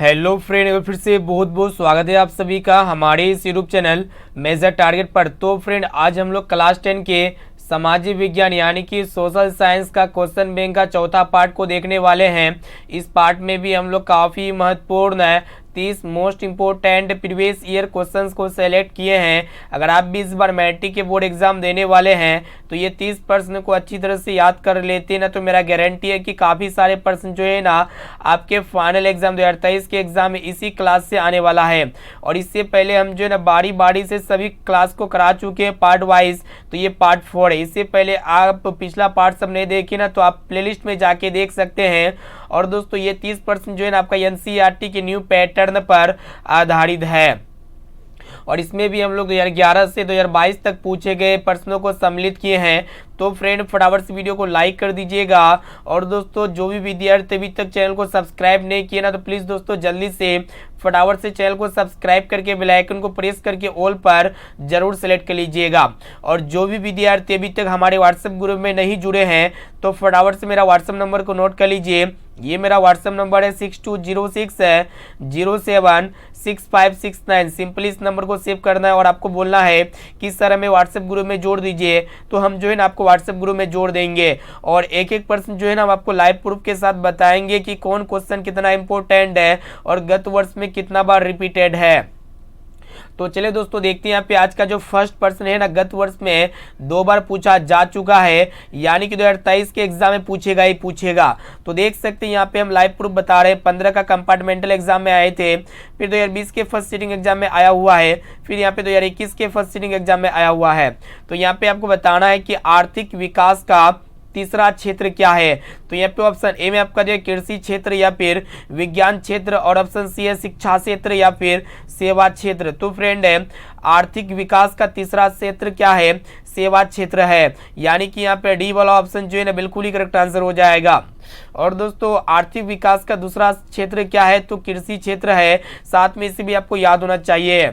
Hello friend, एक बार फिर से बहुत बहुत स्वागत है आप सभी का हमारे इस यूट्यूब चैनल मेजर टारगेट पर। तो फ्रेंड, आज हम लोग क्लास 10 के सामाजिक विज्ञान यानी कि सोशल साइंस का क्वेश्चन बैंक का चौथा पार्ट को देखने वाले हैं। इस पार्ट में भी हम लोग काफ़ी महत्वपूर्ण है 30 most important previous year questions को सेलेक्ट किए हैं। अगर आप भी इस बार मैट्रिक के बोर्ड एग्जाम देने वाले हैं तो ये 30 प्रश्न को अच्छी तरह से याद कर लेते हैं ना, तो मेरा गारंटी है कि काफ़ी सारे प्रश्न जो है ना आपके फाइनल एग्जाम 2023 के एग्जाम में इसी क्लास से आने वाला है। और इससे पहले हम जो है ना बारी बारी से सभी क्लास को करा चुके हैं पार्ट वाइज, तो ये पार्ट 4 है। इससे पहले आप पिछला पार्ट सब नहीं देखे ना तो आप प्लेलिस्ट में जाके देख सकते हैं। और दोस्तों ये 30% जो है ना आपका एनसीईआरटी के न्यू पैटर्न पर आधारित है। और इसमें भी हम लोग 2011 से 2022 तक पूछे गए प्रश्नों को सम्मिलित किए हैं। तो फ्रेंड, फटाफट से वीडियो को लाइक कर दीजिएगा। और दोस्तों जो भी विद्यार्थी अभी तक चैनल को सब्सक्राइब नहीं किए ना तो प्लीज़ दोस्तों जल्दी से फटाफट से चैनल को सब्सक्राइब करके बेल आइकन को प्रेस करके ऑल पर जरूर सेलेक्ट कर लीजिएगा। और जो भी विद्यार्थी अभी तक हमारे व्हाट्सएप ग्रुप में नहीं जुड़े हैं तो फटाफट से मेरा व्हाट्सएप नंबर को नोट कर लीजिए। ये मेरा व्हाट्सएप नंबर है 6206076569। सिंपली इस नंबर को सेव करना है और आपको बोलना है कि सर हमें व्हाट्सएप ग्रुप में जोड़ दीजिए, तो हम जो है ना आपको व्हाट्सएप ग्रुप में जोड़ देंगे। और एक एक प्रश्न जो है ना हम आपको लाइव प्रूफ के साथ बताएंगे कि कौन क्वेश्चन कितना इंपॉर्टेंट है और गत वर्ष में कितना बार रिपीटेड है। तो चलिए दोस्तों देखते हैं यहाँ पे आज का जो फर्स्ट प्रश्न है ना गत वर्ष में 2 बार पूछा जा चुका है, यानी कि 2023 के एग्जाम में पूछेगा ही पूछेगा। तो देख सकते हैं यहाँ पे हम लाइव प्रूफ बता रहे हैं। 15 का कंपार्टमेंटल एग्जाम में आए थे, फिर 2020 के फर्स्ट सीटिंग एग्जाम में आया हुआ है, फिर यहाँ पे 2021 के फर्स्ट सीटिंग एग्जाम में आया हुआ है। तो यहाँ पे आपको बताना है कि आर्थिक विकास का तीसरा क्षेत्र क्या है। तो यहाँ पे ऑप्शन ए में आपका जो कृषि क्षेत्र या फिर विज्ञान क्षेत्र, और ऑप्शन सी है शिक्षा क्षेत्र या फिर सेवा क्षेत्र। तो फ्रेंड है आर्थिक विकास का तीसरा क्षेत्र क्या है, सेवा क्षेत्र है, यानी कि यहाँ पे डी वाला ऑप्शन जो है ना बिल्कुल ही करेक्ट आंसर हो जाएगा। और दोस्तों आर्थिक विकास का दूसरा क्षेत्र क्या है, तो कृषि क्षेत्र है, साथ में इसे भी आपको याद होना चाहिए।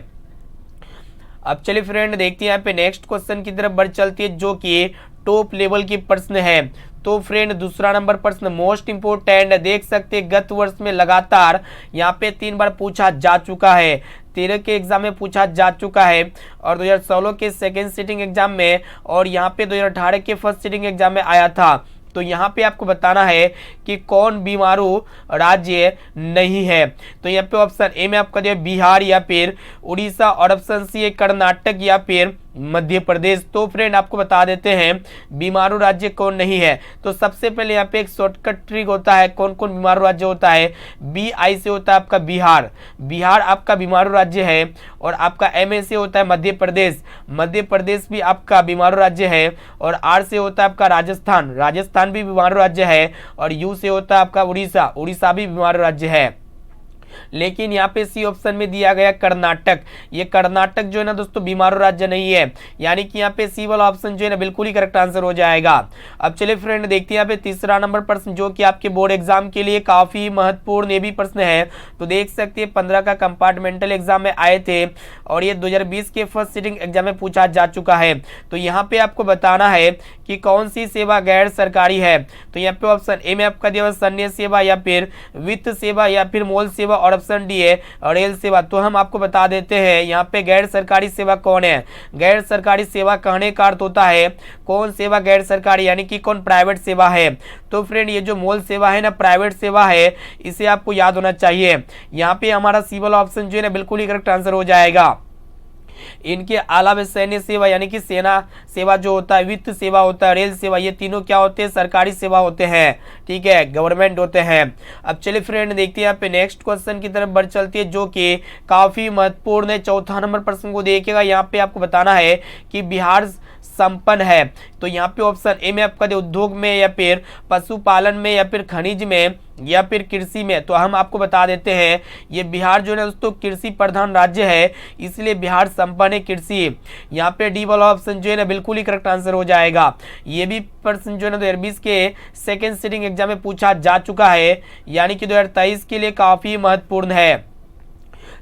अब चलिए फ्रेंड देखते हैं यहाँ पे नेक्स्ट क्वेश्चन की तरफ बढ़ चलती है जो कि टॉप लेवल की प्रश्न है। तो फ्रेंड दूसरा नंबर प्रश्न मोस्ट इंपोर्टेंट, देख सकते हैं गत वर्ष में लगातार यहाँ पे 3 बार पूछा जा चुका है। 13 के एग्जाम में पूछा जा चुका है, और 2016 के सेकेंड सीटिंग एग्जाम में, और यहाँ पे 2018 के फर्स्ट सीटिंग एग्जाम में आया था। तो यहाँ पे आपको बताना है कि कौन बीमारू राज्य नहीं है। तो यहाँ पे ऑप्शन ए में आपका जो बिहार या फिर उड़ीसा, और ऑप्शन सी है कर्नाटक या फिर मध्य प्रदेश। तो फ्रेंड आपको बता देते हैं बीमारू राज्य कौन नहीं है। तो सबसे पहले यहाँ पे एक शॉर्टकट ट्रिक होता है, कौन कौन बीमारू राज्य होता है। बी आई से होता है आपका बिहार, बिहार आपका बीमारू राज्य है। और आपका एम ए से होता है मध्य प्रदेश, मध्य प्रदेश भी आपका बीमारू राज्य है। और आर से होता है आपका राजस्थान, राजस्थान भी बीमारू राज्य है। और यू से होता है आपका उड़ीसा, उड़ीसा भी बीमारू राज्य है। लेकिन यहाँ पे सी ऑप्शन में दिया गया कर्नाटक, ये कर्नाटक जो है ना दोस्तों बीमारू राज्य नहीं है, यानी कि यहाँ पे सी वाला ऑप्शन जो है ना बिल्कुल ही करेक्ट आंसर हो जाएगा। अब चलिए फ्रेंड देखते हैं यहाँ पे तीसरा नंबर प्रश्न जो कि आपके बोर्ड एग्जाम के लिए काफी महत्वपूर्ण ये भी प्रश्न है। तो देख सकते हैं 15 का कंपार्टमेंटल एग्जाम में आए थे, और ये 2020 के फर्स्ट सीटिंग एग्जाम में पूछा जा चुका है। तो यहाँ पे आपको बताना है कि कौन सी सेवा गैर सरकारी है। तो यहाँ पे ऑप्शन ए में आपका दिया सैन्य सेवा या फिर वित्त सेवा या फिर मॉल सेवा, और ऑप्शन डी है रेल सेवा। तो हम आपको बता देते हैं यहाँ पे गैर सरकारी सेवा कौन है। गैर सरकारी सेवा कहने का अर्थ होता है कौन सेवा गैर सरकारी, यानी कि कौन प्राइवेट सेवा है। तो फ्रेंड ये जो मॉल सेवा है ना प्राइवेट सेवा है, इसे आपको याद होना चाहिए। यहाँ पे हमारा सी वाला ऑप्शन जो है ना बिल्कुल ही करेक्ट आंसर हो जाएगा। इनके अलावा सैन्य सेवा यानी कि सेना सेवा जो होता है, वित्त सेवा होता है, रेल सेवा, ये तीनों क्या होते हैं, सरकारी सेवा होते हैं, ठीक है, गवर्नमेंट होते हैं। अब चलिए फ्रेंड देखते हैं यहाँ पे नेक्स्ट क्वेश्चन की तरफ बढ़ चलती है जो कि काफी महत्वपूर्ण है। चौथा नंबर प्रश्न को देखिएगा, यहाँ पे आपको बताना है कि बिहार संपन्न है। तो यहाँ पे ऑप्शन ए में आपका उद्योग में या फिर पशुपालन में या फिर खनिज में या फिर कृषि में। तो हम आपको बता देते हैं ये बिहार जो है दोस्तों कृषि प्रधान राज्य है, इसलिए बिहार संपन्न है कृषि। यहाँ पे डी वाला ऑप्शन जो है ना बिल्कुल ही करेक्ट आंसर हो जाएगा। ये भी प्रश्न जो है ना 2020 के सेकेंड सीटिंग एग्जाम में पूछा जा चुका है, यानी कि 2023 के लिए काफी महत्वपूर्ण है।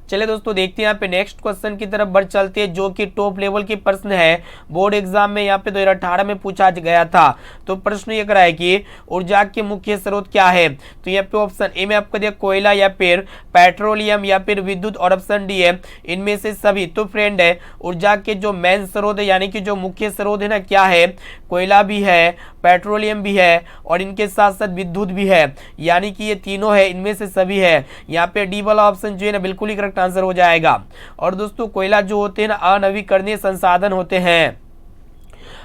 चलिए दोस्तों देखते हैं यहाँ पे नेक्स्ट क्वेश्चन की तरफ बढ़ चलते हैं, जो कि टॉप लेवल की प्रश्न है, बोर्ड एग्जाम में यहाँ पे 2018 में पूछा गया था। तो प्रश्न ये करा है कि ऊर्जा के मुख्य स्रोत क्या है। तो यहाँ पे ऑप्शन ए में आपको दिया कोयला या फिर पेट्रोलियम या फिर विद्युत, और ऑप्शन डी है इनमें से सभी। तो फ्रेंड है ऊर्जा के जो मेन स्रोत है यानी कि जो मुख्य स्रोत है ना, क्या है, कोयला भी है, पेट्रोलियम भी है और इनके साथ साथ विद्युत भी है, यानी कि ये तीनों है, इनमें से सभी है। यहाँ पे डी वाला ऑप्शन जो है ना बिल्कुल ही करेक्ट आंसर हो जाएगा। और दोस्तों कोयला जो होते हैं ना अनवीकरणीय संसाधन होते हैं।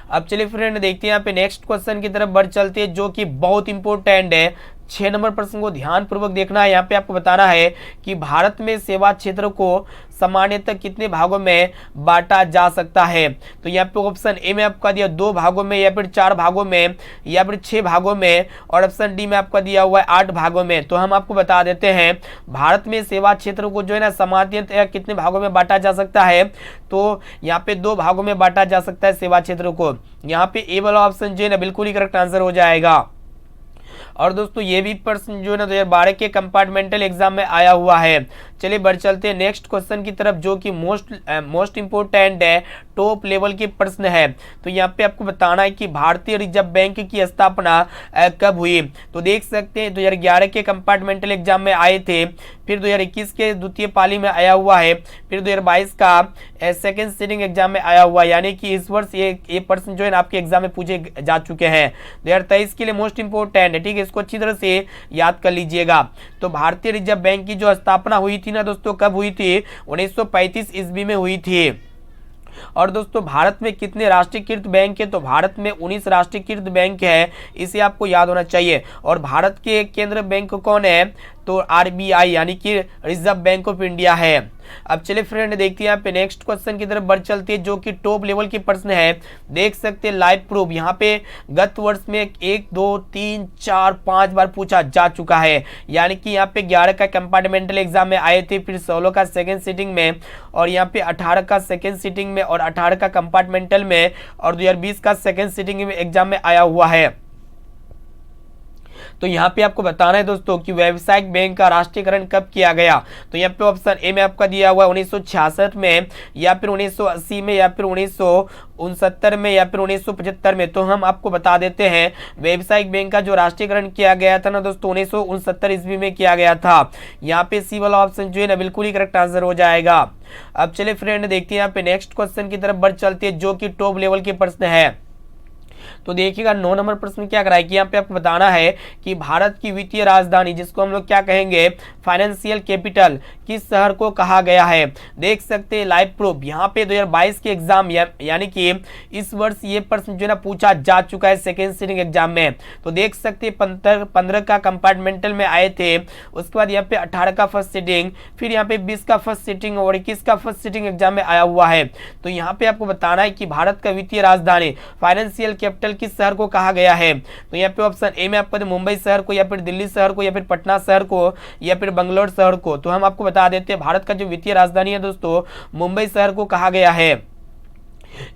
अब चलिए फ्रेंड देखते हैं यहाँ पे नेक्स्ट क्वेश्चन की तरफ बढ़ चलते हैं, जो कि बहुत इंपॉर्टेंट है। 6 नंबर प्रश्न को ध्यान पूर्वक देखना है। यहाँ पे आपको बताना है कि भारत में सेवा क्षेत्र को सामान्यतः कितने भागों में बांटा जा सकता है। तो यहाँ पे ऑप्शन ए में आपका दिया 2 भागों में या फिर 4 भागों में या फिर 6 भागों में, और ऑप्शन डी में आपका दिया हुआ है 8 भागों में। तो हम आपको बता देते हैं भारत में सेवा क्षेत्र को जो है ना सामान्यतः कितने भागों में बांटा जा सकता है। तो यहाँ पे 2 भागों में बांटा जा सकता है सेवा क्षेत्र को। यहाँ पे ए वाला ऑप्शन जो है ना बिल्कुल ही करेक्ट आंसर हो जाएगा। और दोस्तों ये भी प्रश्न जो है ना 2012 के कंपार्टमेंटल एग्जाम में आया हुआ है। चलिए बढ़ चलते हैं नेक्स्ट क्वेश्चन की तरफ, जो कि मोस्ट इंपोर्टेंट है, टॉप लेवल के प्रश्न है। तो यहाँ पे आपको बताना है कि भारतीय रिजर्व बैंक की स्थापना कब हुई। तो देख सकते हैं 2011 के कंपार्टमेंटल एग्जाम में आए थे, फिर 2021 के द्वितीय पाली में आया हुआ है, फिर 2022 का सेकेंड सीटिंग एग्जाम में आया हुआ, यानी कि इस वर्ष ये प्रश्न जो है ना आपके एग्जाम में पूछे जा चुके हैं। 2023 के लिए मोस्ट इंपोर्टेंट है, ठीक है, इसको अच्छी तरह से याद कर लीजिएगा। तो भारतीय रिजर्व बैंक की जो स्थापना हुई थी ना दोस्तों, कब हुई थी, 1935 ईस्वी में हुई थी। और दोस्तों भारत में कितने राष्ट्रीयकृत बैंक है, तो भारत में 19 राष्ट्रीयकृत बैंक है, इसे आपको याद होना चाहिए। और भारत के केंद्रीय बैंक कौन है, तो आरबीआई यानी कि रिजर्व बैंक ऑफ इंडिया है। अब चलिए फ्रेंड देखते हैं यहाँ पे नेक्स्ट क्वेश्चन की तरफ बढ़ चलते हैं, जो कि टॉप लेवल की प्रश्न है। देख सकते हैं लाइव प्रूफ, यहाँ पे गत वर्ष में 1 2 3 4 5 बार पूछा जा चुका है, यानी कि यहाँ पे 11 का कंपार्टमेंटल एग्जाम में आए थे, फिर 16 का सेकेंड सीटिंग में, और यहाँ पे 18 का सेकेंड सीटिंग में, और 18 का कंपार्टमेंटल में, और 2020 का सेकेंड सीटिंग में एग्जाम में आया हुआ है। तो यहाँ पे आपको बताना है दोस्तों कि व्यावसायिक बैंक का राष्ट्रीयकरण कब किया गया। तो यहाँ पे ऑप्शन ए में आपका दिया हुआ है 1966 में, या फिर 1980 में, या फिर 1969 में, या फिर 1975 में। तो हम आपको बता देते हैं व्यावसायिक बैंक का जो राष्ट्रीयकरण किया गया था ना दोस्तों 1969 ईस्वी में किया गया था। यहाँ पे सी वाला ऑप्शन जो है ना बिल्कुल ही करेक्ट आंसर हो जाएगा। अब चलिए फ्रेंड देखते हैं यहाँ पे नेक्स्ट क्वेश्चन की तरफ बढ़ चलते हैं, जो कि टॉप लेवल के प्रश्न है। तो देखिएगा 9 नंबर प्रश्न क्या कराए कि यहाँ पे आपको बताना है कि भारत की वित्तीय राजधानी, जिसको हम लोग क्या कहेंगे, फाइनेंशियल कैपिटल, किस शहर को कहा गया है। देख सकते हैं लाइव प्रूफ, यहाँ पे 2022 के एग्जाम यानी कि इस वर्ष ये प्रश्न जो है ना पूछा जा चुका है सेकेंड सीटिंग एग्जाम में। तो देख सकते हैं 15 का कंपार्टमेंटल में आए थे, उसके बाद यहाँ पे 18 का फर्स्ट सीटिंग, फिर यहाँ पे 20 का फर्स्ट सीटिंग और 21 का फर्स्ट सीटिंग एग्जाम में आया हुआ है। तो यहाँ पे आपको बताना है कि भारत का वित्तीय राजधानी फाइनेंशियल कैपिटल किस शहर को कहा गया है। तो यहाँ पे ऑप्शन ए में आपको मुंबई शहर को, या फिर दिल्ली शहर को, या फिर पटना शहर को, या फिर बंगलोर शहर को। तो हम आपको बता देते हैं भारत का जो वित्तीय राजधानी है दोस्तों मुंबई शहर को कहा गया है,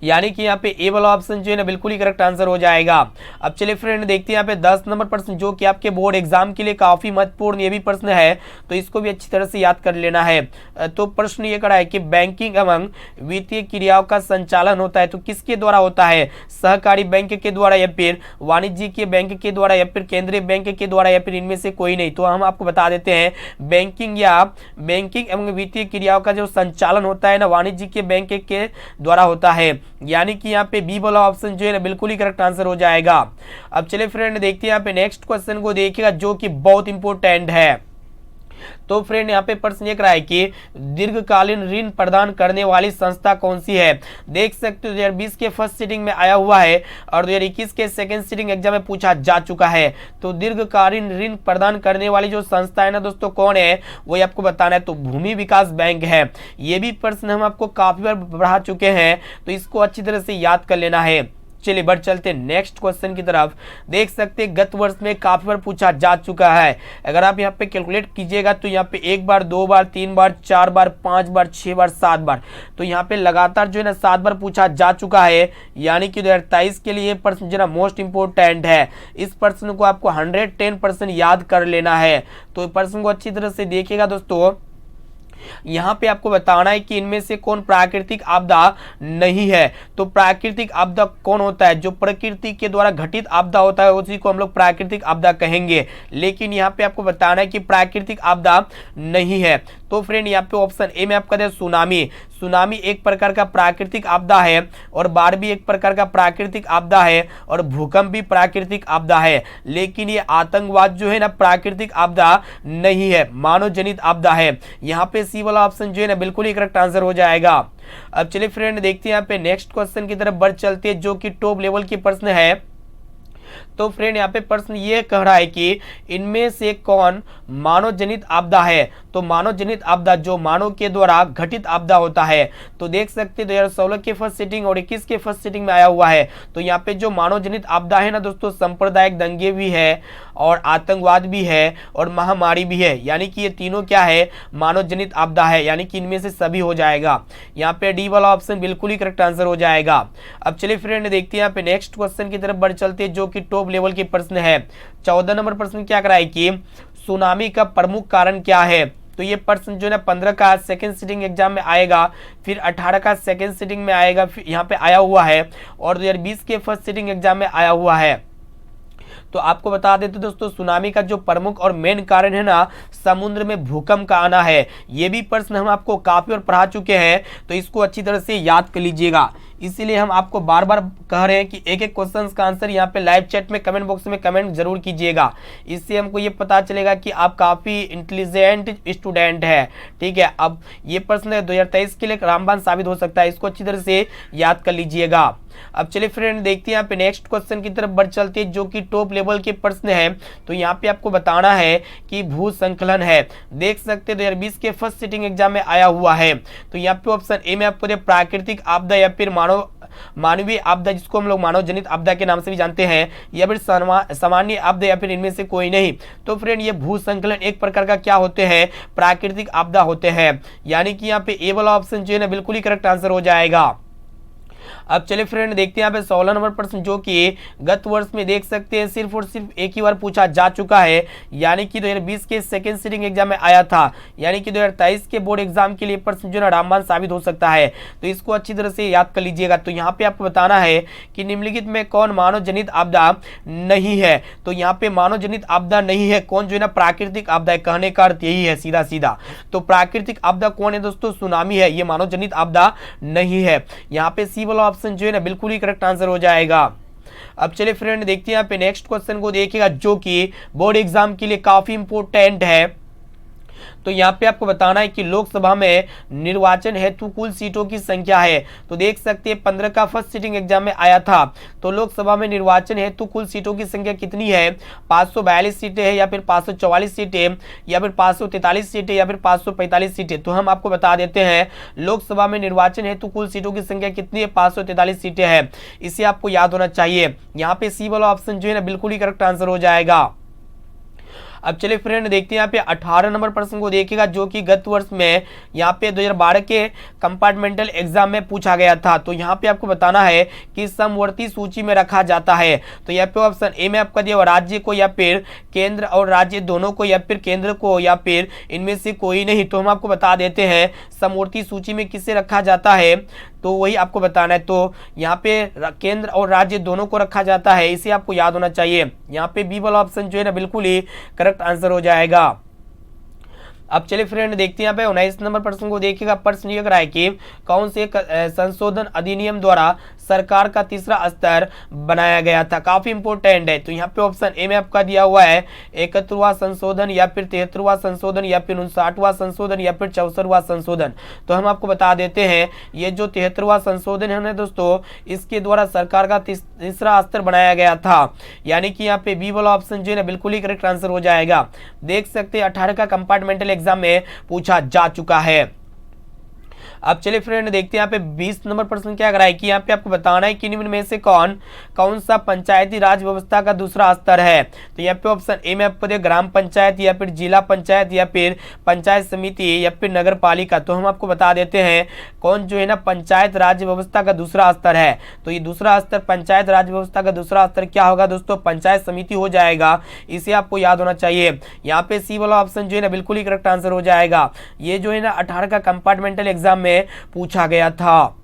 यानी कि यहाँ पे ए वाला ऑप्शन जो है ना बिल्कुल ही करेक्ट आंसर हो जाएगा। अब चलिए फ्रेंड देखते हैं यहाँ पे 10 नंबर प्रश्न, जो कि आपके बोर्ड एग्जाम के लिए काफी महत्वपूर्ण ये भी प्रश्न है, तो इसको भी अच्छी तरह से याद कर लेना है। तो प्रश्न ये करा है कि बैंकिंग एवं वित्तीय क्रियाओं का संचालन होता है तो किसके द्वारा होता है, सहकारी बैंक के द्वारा, या फिर वाणिज्यिक बैंक के द्वारा, या फिर केंद्रीय बैंक के द्वारा, या फिर इनमें से कोई नहीं। तो हम आपको बता देते हैं बैंकिंग एवं वित्तीय क्रियाओं का जो संचालन होता है ना वाणिज्यिक बैंक के द्वारा होता है, यानी कि यहाँ पे बी वाला ऑप्शन जो है ना बिल्कुल ही करेक्ट आंसर हो जाएगा। अब चलिए फ्रेंड देखते हैं यहाँ पे नेक्स्ट क्वेश्चन को देखिएगा, जो कि बहुत इंपॉर्टेंट है। तो फ्रेंड यहाँ पे प्रश्न ये करा है कि दीर्घकालीन ऋण प्रदान करने वाली संस्था कौन सी है। देख सकते हो 2020 के फर्स्ट सीटिंग में आया हुआ है और 2021 के सेकंड सीटिंग एग्जाम में पूछा जा चुका है। तो दीर्घकालीन ऋण प्रदान करने वाली जो संस्था है ना दोस्तों कौन है, वो आपको बताना है। तो भूमि विकास बैंक है। ये भी प्रश्न हम आपको काफी बार पढ़ा चुके हैं, तो इसको अच्छी तरह से याद कर लेना है। चलिए बढ़ चलते हैं नेक्स्ट क्वेश्चन की तरफ। देख सकते हैं गत वर्ष में काफी बार पूछा जा चुका है। अगर आप यहाँ पे कैलकुलेट कीजिएगा तो यहाँ पे 1 बार, 2 बार, 3 बार, 4 बार, 5 बार, 6 बार, 7 बार, तो यहाँ पे लगातार जो है ना 7 बार पूछा जा चुका है, यानी कि 2023 के लिए प्रश्न जो है ना मोस्ट इंपोर्टेंट है। इस प्रश्न को आपको 110% याद कर लेना है। तो प्रश्न को अच्छी तरह से देखिएगा दोस्तों। यहाँ पे आपको बताना है कि इनमें से कौन प्राकृतिक आपदा नहीं है। तो प्राकृतिक आपदा कौन होता है? जो प्रकृति के द्वारा घटित आपदा होता है उसी को हम लोग प्राकृतिक आपदा कहेंगे, लेकिन यहाँ पे आपको बताना है कि प्राकृतिक आपदा नहीं है। तो फ्रेंड यहाँ पे ऑप्शन ए में आपका दे सुनामी। सुनामी एक प्रकार का प्राकृतिक आपदा है और बाढ़ भी एक प्रकार का प्राकृतिक आपदा है और भूकंप भी प्राकृतिक आपदा है, लेकिन ये आतंकवाद जो है ना प्राकृतिक आपदा नहीं है, मानव जनित आपदा है। यहाँ पे सी वाला ऑप्शन जो है ना बिल्कुल ही करेक्ट आंसर हो जाएगा। अब चलिए फ्रेंड देखते हैं यहाँ पे नेक्स्ट क्वेश्चन की तरफ बढ़ चलते हैं, जो कि टॉप लेवल की प्रश्न है। तो फ्रेंड यहाँ पे प्रश्न ये कह रहा है कि इनमें से कौन मानव जनित आपदा है? तो मानव जनित आपदा जो मानव के द्वारा घटित आपदा होता है। तो देख सकते 2016 के फर्स्ट सीटिंग और 21 के फर्स्ट सीटिंग में आया हुआ है। तो यहाँ पे जो मानव जनित आपदा है ना दोस्तों, सांप्रदायिक दंगे भी है और आतंकवाद भी है और महामारी भी है, यानी कि ये तीनों क्या है? मानव जनित आपदा है, यानी कि इनमें से सभी हो जाएगा। यहाँ पे डी वाला ऑप्शन बिल्कुल ही करेक्ट आंसर हो जाएगा। अब चलिए फ्रेंड देखते हैं यहाँ पे नेक्स्ट क्वेश्चन की तरफ बढ़ चलते हैं, जो कि टॉप लेवल के प्रश्न है। 14 नंबर प्रश्न क्या कराए कि सुनामी का प्रमुख कारण क्या है? तो ये प्रश्न जो है ना 15 का सेकंड सीटिंग एग्जाम में आएगा, फिर 18 का सेकंड सीटिंग में आएगा, फिर यहाँ पे आया हुआ है और 2020 के फर्स्ट सीटिंग एग्जाम में आया हुआ है। तो आपको बता देते दोस्तों, सुनामी का जो प्रमुख और मेन कारण है ना, समुद्र में भूकंप का आना है। ये भी प्रश्न हम आपको काफी और पढ़ा चुके हैं, तो इसको अच्छी तरह से याद कर लीजिएगा। इसीलिए हम आपको बार बार कह रहे हैं कि एक एक क्वेश्चन का आंसर यहाँ पे लाइव चैट में कमेंट बॉक्स में कमेंट जरूर कीजिएगा। इससे हमको ये पता चलेगा कि आप काफी इंटेलिजेंट स्टूडेंट है। ठीक है, अब ये प्रश्न 2023 के लिए रामबाण साबित हो सकता है, इसको अच्छी तरह से याद कर लीजिएगा। अब चलिए फ्रेंड देखते हैं यहाँ पे नेक्स्ट क्वेश्चन की तरफ बढ़ चलते हैं, जो कि टॉप लेवल के प्रश्न है। तो यहाँ पे आपको बताना है कि भू संकलन है। देख सकते 2020 के फर्स्ट सीटिंग एग्जाम में आया हुआ है। तो यहाँ पे ऑप्शन ए में आपको प्राकृतिक आपदा या फिर मानवीय आपदा, जिसको हम लोग मानव जनित आपदा के नाम से भी जानते हैं, या फिर सामान्य आपदा, या फिर इनमें से कोई नहीं। तो फ्रेंड ये भू संकलन एक प्रकार का क्या होते हैं? प्राकृतिक आपदा होते हैं, यानी कि यहाँ पे ए वाला ऑप्शन जो है ना बिल्कुल ही करेक्ट आंसर हो जाएगा। अब चलिए फ्रेंड देखते हैं यहाँ पे 16 नंबर प्रश्न, जो कि गत वर्ष में देख सकते हैं सिर्फ और सिर्फ एक ही बार पूछा जा चुका है, यानी कि 2020 के सेकंड सीटिंग एग्जाम में आया था, यानी कि 2023 के बोर्ड एग्जाम के लिए प्रश्न जो है रामबाण साबित हो सकता है। तो इसको अच्छी तरह से याद कर लीजिएगा। तो यहाँ पे आपको बताना है कि निम्नलिखित में कौन मानव जनित आपदा नहीं है? तो यहाँ पे मानव जनित आपदा नहीं है, कौन जो है ना प्राकृतिक आपदा है। कहने का अर्थ यही है सीधा सीधा। तो प्राकृतिक आपदा कौन है दोस्तों? सुनामी है, ये मानव जनित आपदा नहीं है। यहाँ पे सी वाला ऑप्शन जो है ना बिल्कुल ही करेक्ट आंसर हो जाएगा। अब चलिए फ्रेंड देखते हैं यहाँ पे नेक्स्ट क्वेश्चन को देखिएगा, जो कि बोर्ड एग्जाम के लिए काफी इंपोर्टेंट है। तो यहाँ पे आपको बताना है कि लोकसभा में निर्वाचन हेतु कुल सीटों की संख्या है। तो देख सकते हैं 15 का फर्स्ट सीटिंग एग्जाम में आया था। तो लोकसभा में निर्वाचन हेतु कुल सीटों की संख्या कितनी है? 542 सीटें हैं, या फिर 544 सीटें, या फिर 543 सीटें, या फिर 545 सीटें। तो हम आपको बता देते हैं लोकसभा में निर्वाचन हेतु कुल सीटों की संख्या कितनी है? 543 सीटें हैं। इसे आपको याद होना चाहिए। यहाँ पे सी वाला ऑप्शन जो है ना बिल्कुल ही करेक्ट आंसर हो जाएगा। अब चलिए फ्रेंड देखते हैं यहाँ पे 18 नंबर प्रश्न को देखिएगा, जो कि गत वर्ष में यहाँ पे 2012 के कंपार्टमेंटल एग्जाम में पूछा गया था। तो यहाँ पे आपको बताना है कि समवर्ती सूची में रखा जाता है। तो यहाँ पे ऑप्शन ए में आपका दिया राज्य को, या फिर केंद्र और राज्य दोनों को, या फिर केंद्र को, या फिर इनमें से कोई नहीं। तो हम आपको बता देते हैं समवर्ती सूची में किसे रखा जाता है, तो वही आपको बताना है। तो यहाँ पे केंद्र और राज्य दोनों को रखा जाता है, इसे आपको याद होना चाहिए। यहाँ पे बी वाला ऑप्शन जो है ना बिल्कुल ही करेक्ट आंसर हो जाएगा। अब चलिए फ्रेंड देखते हैं यहाँ पे 19 नंबर प्रश्न को देखिएगा। प्रश्न ये कराए कि कौन से संशोधन अधिनियम द्वारा सरकार का तीसरा स्तर बनाया गया था? काफी इंपोर्टेंट है। तो यहाँ पे ऑप्शन ए में आपका दिया हुआ है 71वां संशोधन, या फिर 73वां संशोधन, या फिर 59वां संशोधन, या फिर 64वां संशोधन। तो हम आपको बता देते हैं ये जो 73वां संशोधन है ना दोस्तों, इसके द्वारा सरकार का तीसरा स्तर बनाया गया था, यानी कि यहाँ पे बी वाला ऑप्शन जो है ना बिल्कुल ही करेक्ट आंसर हो जाएगा। देख सकते हैं 18 का कंपार्टमेंटल एग्जाम में पूछा जा चुका है। अब चलिए फ्रेंड देखते हैं यहाँ पे 20 नंबर प्रश्न क्या कर रहा है कि यहाँ पे आपको बताना है कि निम्न में से कौन कौन सा पंचायती राज व्यवस्था का दूसरा स्तर है। तो यहाँ पे ऑप्शन ए में आपको दिया ग्राम पंचायत या फिर जिला पंचायत या फिर पंचायत समिति या फिर नगर पालिका। तो हम आपको बता देते हैं कौन जो है ना पंचायत राज व्यवस्था का दूसरा स्तर है। तो ये दूसरा स्तर पंचायत राज व्यवस्था का दूसरा स्तर क्या होगा दोस्तों, पंचायत समिति हो जाएगा। इसे आपको याद होना चाहिए। यहाँ पे सी वाला ऑप्शन जो है ना बिल्कुल ही करेक्ट आंसर हो जाएगा। ये जो है ना 18 का कंपार्टमेंटल एग्जाम में पूछा गया था।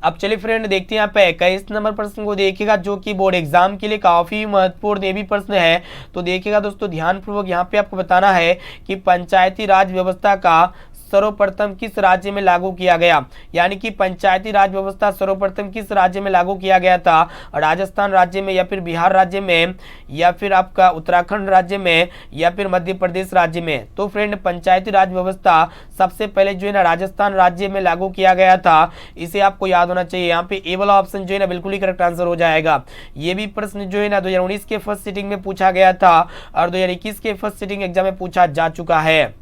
अब चलिए फ्रेंड देखते हैं यहाँ पे 21 नंबर प्रश्न को देखिएगा जो कि बोर्ड एग्जाम के लिए काफी महत्वपूर्ण ये भी प्रश्न है। तो देखिएगा दोस्तों ध्यानपूर्वक, यहाँ पे आपको बताना है कि पंचायती राज व्यवस्था का सर्वप्रथम किस राज्य में लागू किया गया। यानी कि पंचायती राज व्यवस्था सर्वप्रथम किस राज्य में लागू किया गया था, राजस्थान राज्य में या फिर बिहार राज्य में या फिर आपका उत्तराखंड राज्य में या फिर मध्य प्रदेश राज्य में। तो फ्रेंड पंचायती राज व्यवस्था सबसे पहले जो है ना राजस्थान राज्य में लागू किया गया था। इसे आपको याद होना चाहिए। यहाँ पे ए वाला ऑप्शन जो है ना बिल्कुल ही करेक्ट आंसर हो जाएगा। ये भी प्रश्न जो है ना 2019 के फर्स्ट सिटिंग में पूछा गया था और 2021 के फर्स्ट सिटिंग एग्जाम में पूछा जा चुका है।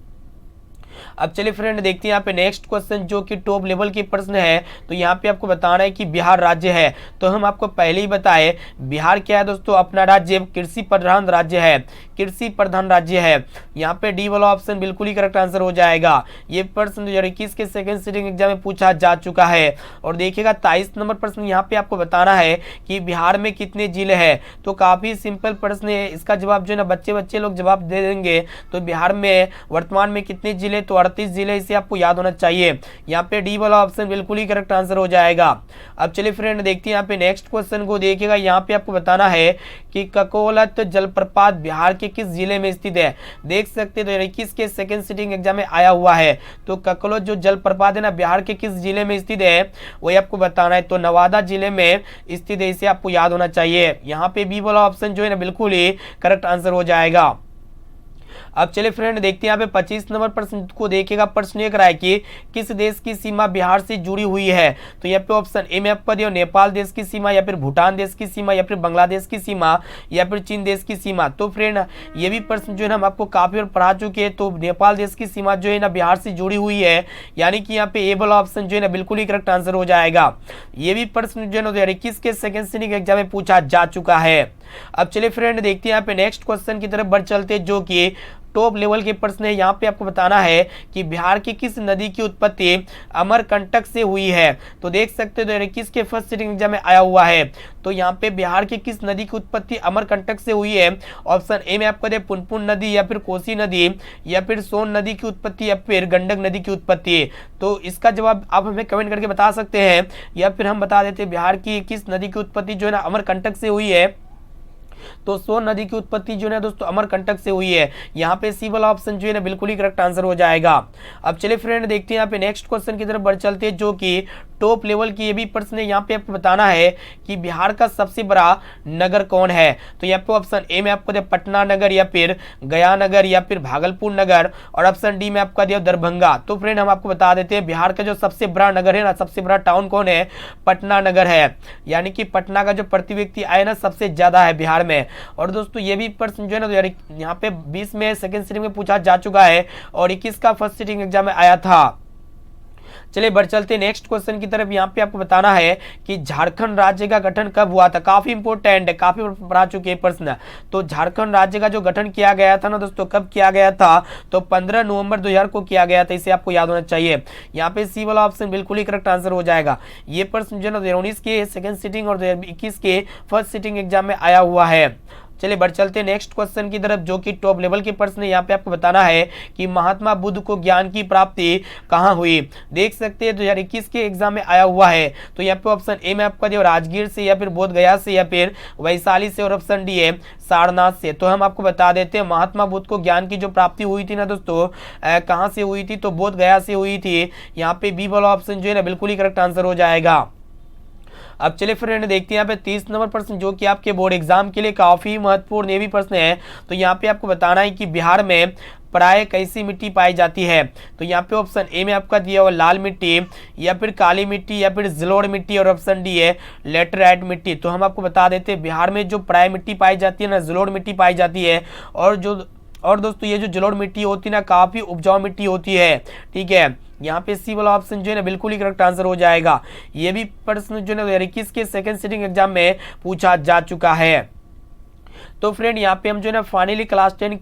अब चलिए फ्रेंड देखते हैं यहाँ पे नेक्स्ट क्वेश्चन जो कि टॉप लेवल के प्रश्न है। तो यहाँ पे आपको बताना है कि बिहार राज्य है। तो हम आपको पहले ही बताए बिहार क्या है दोस्तों, अपना राज्य कृषि प्रधान राज्य है, कृषि प्रधान राज्य है। यहाँ पे डी वाला ऑप्शन बिल्कुल ही करेक्ट आंसर हो जाएगा। ये प्रश्न 2021 के सेकंड सिटिंग एग्जाम में पूछा जा चुका है। और देखिएगा 23 नंबर प्रश्न यहाँ पे आपको बताना है कि बिहार में कितने जिले हैं। तो काफी सिंपल प्रश्न है, इसका जवाब जो है ना बच्चे लोग जवाब दे देंगे। तो बिहार में वर्तमान में कितने जिले, तो 38 जिले, इसे आपको याद होना चाहिए। यहाँ पे डी वाला ऑप्शन बिल्कुल ही करेक्ट आंसर हो जाएगा। अब चलिए फ्रेंड देखते हैं यहाँ पे नेक्स्ट क्वेश्चन को देखिएगा। यहाँ पे आपको बताना है कि ककोलत जलप्रपात बिहार के किस जिले में स्थित है। देख सकते हैं 2021 के सेकंड सिटिंग एग्जाम में आया हुआ है। तो ककोलत जो जलप्रपात है ना बिहार के किस जिले में स्थित है वही आपको बताना है। तो नवादा जिले में स्थित है, इसे आपको याद होना चाहिए। यहाँ पे बी वाला ऑप्शन जो है ना बिल्कुल ही करेक्ट आंसर हो जाएगा। अब चलिए फ्रेंड देखते हैं यहाँ पे 25 नंबर प्रश्न को देखिएगा। प्रश्न ये करा है कि किस देश की सीमा बिहार से जुड़ी हुई है। तो यहाँ पे ऑप्शन ए में आपको दिया नेपाल देश की सीमा या फिर भूटान देश की सीमा या फिर बांग्लादेश की सीमा या फिर चीन देश की सीमा। तो फ्रेंड ये भी प्रश्न जो है ना हम आपको काफी बार पढ़ा चुके हैं। तो नेपाल देश की सीमा जो है ना बिहार से जुड़ी हुई है, यानी कि यहाँ पे ए वाला ऑप्शन जो है ना बिल्कुल ही करेक्ट आंसर हो जाएगा। ये भी प्रश्न जो है ना 2021 के सेकंड सिटिंग एग्जाम में पूछा जा चुका है। अब चलिए फ्रेंड देखते हैं यहाँ पे नेक्स्ट क्वेश्चन की तरफ बढ़ चलते जो कि टॉप लेवल के प्रश्न है। यहाँ पे आपको बताना है कि बिहार की किस नदी की उत्पत्ति अमरकंटक से हुई है। तो देख सकते हो 2021 के फर्स्ट सिटिंग एग्जाम में आया हुआ है। तो यहाँ पे बिहार की किस नदी की उत्पत्ति अमरकंटक से हुई है। ऑप्शन ए में आपको दे पुनपुन नदी या फिर कोसी नदी या फिर सोन नदी की उत्पत्ति या फिर गंडक नदी की उत्पत्ति। तो इसका जवाब आप हमें कमेंट करके बता सकते हैं या फिर हम बता देते हैं बिहार की किस नदी की उत्पत्ति जो है ना अमरकंटक से हुई है। तो सोन नदी की उत्पत्ति जो है दोस्तों अमरकंटक से हुई है। यहाँ पे सी वाला ऑप्शन जो है ना बिल्कुल ही करेक्ट आंसर हो जाएगा। अब चलिए फ्रेंड देखते हैं यहाँ पे नेक्स्ट क्वेश्चन की तरफ बढ़ चलते हैं जो कि टॉप लेवल की ये भी प्रश्न है। यहाँ पे आपको बताना है कि बिहार का सबसे बड़ा नगर कौन है। तो यहाँ पे ऑप्शन ए में आपको दिया पटना नगर या फिर गया नगर या फिर भागलपुर नगर और ऑप्शन डी में आपका दिया दरभंगा। तो फ्रेंड हम आपको बता देते हैं बिहार का जो सबसे बड़ा नगर है ना, सबसे बड़ा टाउन कौन है, पटना नगर है। यानी कि पटना का जो प्रति व्यक्ति आय ना सबसे ज्यादा है बिहार में। और दोस्तों ये भी प्रश्न जो है ना यहाँ पे 20 में सेकंड सिटिंग में पूछा जा चुका है और 21 का फर्स्ट सिटिंग एग्जाम में आया था। चलिए बढ़ चलते नेक्स्ट क्वेश्चन की तरफ। यहाँ पे आपको बताना है कि झारखंड राज्य का गठन कब हुआ था। काफी इंपोर्टेंट है, काफी पढ़ा चुके हैं प्रश्न। तो झारखंड राज्य का जो गठन किया गया था ना दोस्तों, कब किया गया था, तो 15 नवंबर 2000 को किया गया था। इसे आपको याद होना चाहिए। यहाँ पे सी वाला ऑप्शन बिल्कुल ही करेक्ट आंसर हो जाएगा। ये प्रश्न जो है 2019 के सेकंड सिटिंग और 2021 के फर्स्ट सिटिंग एग्जाम में आया हुआ है। चलिए बढ़ चलते हैं नेक्स्ट क्वेश्चन की तरफ जो कि टॉप लेवल के प्रश्न है। यहाँ पे आपको बताना है कि महात्मा बुद्ध को ज्ञान की प्राप्ति कहाँ हुई। देख सकते हैं 2021 के एग्जाम में आया हुआ है। तो यहाँ पे ऑप्शन ए में आपका दिया राजगीर से या फिर बोध गया से या फिर वैशाली से और ऑप्शन डी है सारनाथ से। तो हम आपको बता देते हैं महात्मा बुद्ध को ज्ञान की जो प्राप्ति हुई थी ना दोस्तों, कहाँ से हुई थी, तो बोध गया से हुई थी। यहाँ पे बी वाला ऑप्शन जो है ना बिल्कुल ही करेक्ट आंसर हो जाएगा। अब चलिए फ्रेंड देखते हैं यहाँ पे 30 नंबर प्रश्न जो कि आपके बोर्ड एग्जाम के लिए काफी महत्वपूर्ण ये भी प्रश्न है। तो यहाँ पे आपको बताना है कि बिहार में प्राय कैसी मिट्टी पाई जाती है। तो यहाँ पे ऑप्शन ए में आपका दिया हुआ लाल मिट्टी या फिर काली मिट्टी या फिर जलोढ़ मिट्टी और ऑप्शन डी है लेटराइट मिट्टी। तो हम आपको बता देते हैं बिहार में जो प्राय मिट्टी पाई जाती है ना, जलोढ़ मिट्टी पाई जाती है। और दोस्तों ये जो जलोढ़ मिट्टी होती है ना काफी उपजाऊ मिट्टी होती है, ठीक है। यहाँ पे सी वाला ऑप्शन जो है ना बिल्कुल ही करेक्ट आंसर हो जाएगा। ये भी प्रश्न जो है ना 2021 के सेकंड सिटिंग एग्जाम में पूछा जा चुका है। तो फ्रेंड यहाँ पे हम जो है ना फाइनली क्लास 10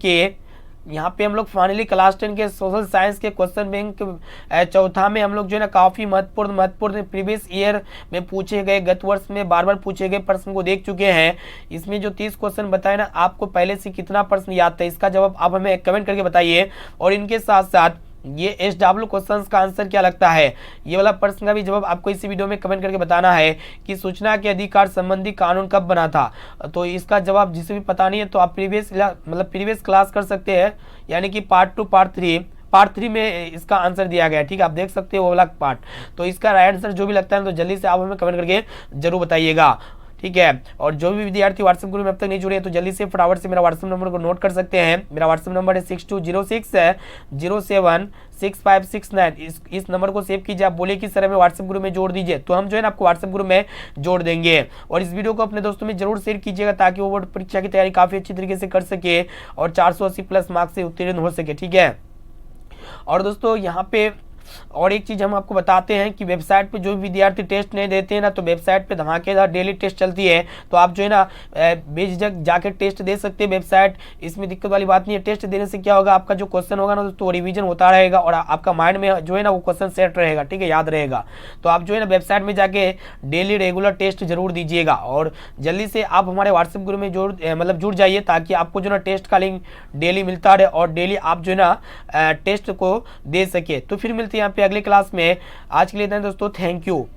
के सोशल साइंस के क्वेश्चन बैंक चौथा में हम लोग जो है ना काफी महत्वपूर्ण प्रीवियस ईयर में पूछे गए, गत वर्ष में बार बार पूछे गए प्रश्न को देख चुके हैं। इसमें जो 30 क्वेश्चन बताए ना, आपको पहले से कितना प्रश्न याद था, इसका जवाब आप हमें कमेंट करके बताइए। और इनके साथ साथ ये SW क्वेश्चंस का आंसर क्या लगता है, ये वाला प्रश्न का भी जवाब आपको इसी वीडियो में कमेंट करके बताना है कि सूचना के अधिकार संबंधी कानून कब बना था। तो इसका जवाब जिसे भी पता नहीं है तो आप प्रीवियस क्लास कर सकते हैं, यानी कि पार्ट 2 पार्ट 3 में इसका आंसर दिया गया है। ठीक है, आप देख सकते हो वो वाला पार्ट। तो इसका राइट आंसर जो भी लगता है तो जल्दी से आप हमें कमेंट करके जरूर बताइएगा। ठीक है, और जो भी विद्यार्थी व्हाट्सएप ग्रुप में अब तक नहीं जुड़े हैं तो जल्दी से फटाफट से मेरा व्हाट्सएप नंबर को नोट कर सकते हैं। मेरा व्हाट्सएप नंबर है 6206076569। इस नंबर को सेव कीजिए। आप बोले कि सर हमें व्हाट्सएप ग्रुप में जोड़ दीजिए, तो हम जो है ना आपको व्हाट्सएप ग्रुप में जोड़ देंगे। और इस वीडियो को अपने दोस्तों में जरूर शेयर कीजिएगा ताकि वो बोर्ड परीक्षा की तैयारी काफी अच्छी तरीके से कर सके और 480 प्लस मार्क्स से उत्तीर्ण हो सके। ठीक है, और दोस्तों यहाँ पे और एक चीज हम आपको बताते हैं कि वेबसाइट पे जो भी विद्यार्थी टेस्ट नहीं देते हैं ना, तो वेबसाइट पे धमाकेदार डेली टेस्ट चलती है। तो आप जो है ना बेझिझक जाके टेस्ट दे सकते हैं वेबसाइट, इसमें दिक्कत वाली बात नहीं है। टेस्ट देने से क्या होगा, आपका जो क्वेश्चन होगा ना तो रिवीजन होता रहेगा और आपका माइंड में जो है ना वो क्वेश्चन सेट रहेगा। ठीक है, याद रहेगा। तो आप जो है ना वेबसाइट में जाके डेली रेगुलर टेस्ट जरूर दीजिएगा और जल्दी से आप हमारे व्हाट्सएप ग्रुप में जुड़ जाइए ताकि आपको जो ना टेस्ट का लिंक डेली मिलता रहे और डेली आप जो है ना टेस्ट को दे सके। तो फिर मिलते हैं यहाँ पे अगले क्लास में। आज के लिए इतना दोस्तों, थैंक यू।